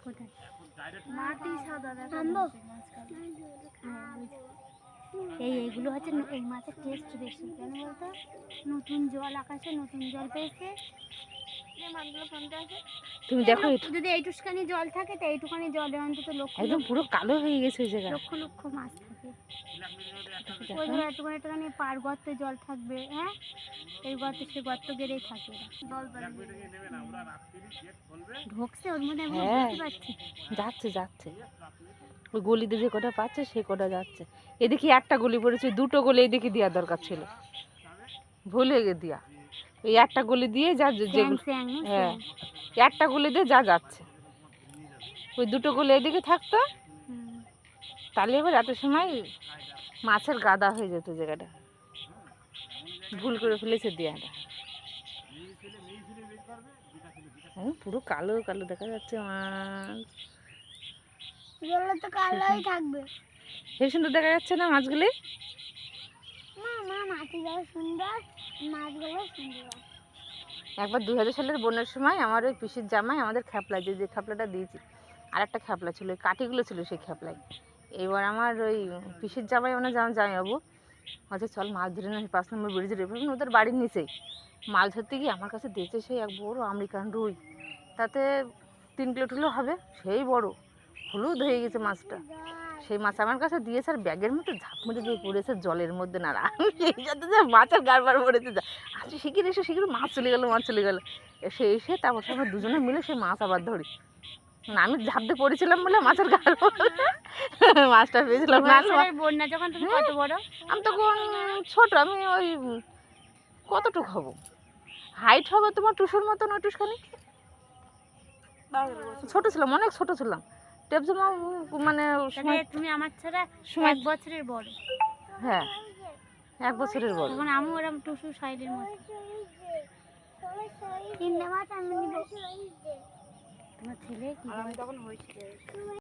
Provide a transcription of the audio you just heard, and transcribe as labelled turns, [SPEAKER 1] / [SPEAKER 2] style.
[SPEAKER 1] কোথায় মাটি সাদা দেখা এইগুলো হচ্ছে এই মাছের টেস্ট বেশি কেন বলতো নতুন জল আকাশে নতুন জল পেয়েছে
[SPEAKER 2] তুমি দেখো
[SPEAKER 1] যদি এইটুখানি জল থাকে তো এইটুখানি জলে অন্তত
[SPEAKER 2] একদম পুরো কালো হয়ে গেছে ওই জায়গা,
[SPEAKER 1] লক্ষ লক্ষ মাছ থাকে। ওইগুলো একটুখানি পার গর্তে জল থাকবে, হ্যাঁ এই গর্তে সে গর্ত গেড়েই থাকে ঢুকছে ওর মধ্যে আমি বুঝতে পারছি।
[SPEAKER 2] যাচ্ছে যাচ্ছে ওই গলিতে যে কটা পাচ্ছে সে কটা যাচ্ছে। এদিকে একটা গলি পড়েছে, দুটো গলি এদিকে দেওয়া দরকার ছিল, ভুলে গে দিয়া। এই একটা গলি দিয়ে যা যেগুলো, হ্যাঁ একটা গলি দিয়ে যা যাচ্ছে, ওই দুটো গলি এদিকে থাকতো তাহলে এবার এত সময় মাছের গাদা হয়ে যেত জায়গাটা। ভুল করে ফেলেছে দেয়াটা, পুরো কালো কালো দেখা যাচ্ছে মাছ,
[SPEAKER 1] তো কালোই থাকবে।
[SPEAKER 2] সেই সুন্দর দেখা যাচ্ছে না মাছগুলি।
[SPEAKER 1] মাছগুলো সুন্দর, মাছগুলো সুন্দর।
[SPEAKER 2] একবার 2000 সালের বন্যার সময় আমার ওই পিসির জামাই আমাদের খ্যাপলায় যে খ্যাপলাটা দিয়েছি, আর একটা খ্যাপলা ছিল, ওই কাঠিগুলো ছিল সেই খ্যাপলায়। এবার আমার ওই পিসির জামাই মানে জামাইবাবু আচ্ছা চল মাছ ধরে না 5 নম্বর ব্রিজের এভাবে ওদের বাড়ির নিচেই মাছ ধরতে গিয়ে আমার কাছে দিয়েছে সেই এক বড় আমেরিকান রুই, তাতে 3 কিলো টুলো হবে, সেই বড় হলুদ হয়ে গেছে মাছটা। সেই মাছ আমার কাছে দিয়েছে আর ব্যাগের মধ্যে ঝাঁপ মেরে দিয়ে পড়েছে জলের মধ্যে। না আমি সেই সাথে যে মাছের গাড়বার পড়েছে, যা আচ্ছা শিখিয়ে এসে শিখিয়ে মাছ চলে গেলো, মাছ চলে গেলো। এসে তারপর আমরা দুজনে মিলে সেই মাছ আবার ধরি। না আমি ঝাঁপ দিয়ে পড়েছিলাম বলে মাছের গাড় মাছটা পেয়েছিলাম না।
[SPEAKER 1] বন্যা যখন তুমি কত বড়?
[SPEAKER 2] আমি তখন ছোট, আমি ওই কতটুকু হবো, হাইট হবে তোমার টুসুর মতন, ওইটুখানি ছোট ছিলাম, অনেক ছোট ছিলাম। টেপ জামা মানে
[SPEAKER 1] তুমি আমার ছাড়া 1 বছরের বড়।
[SPEAKER 2] হ্যাঁ 1 বছরের বড়।
[SPEAKER 1] তখন আমি ওরকম টুসু সাইডের মতো। 3 মাস আমি নিব। তোমার ছেলে কি তখন হয়েছিল।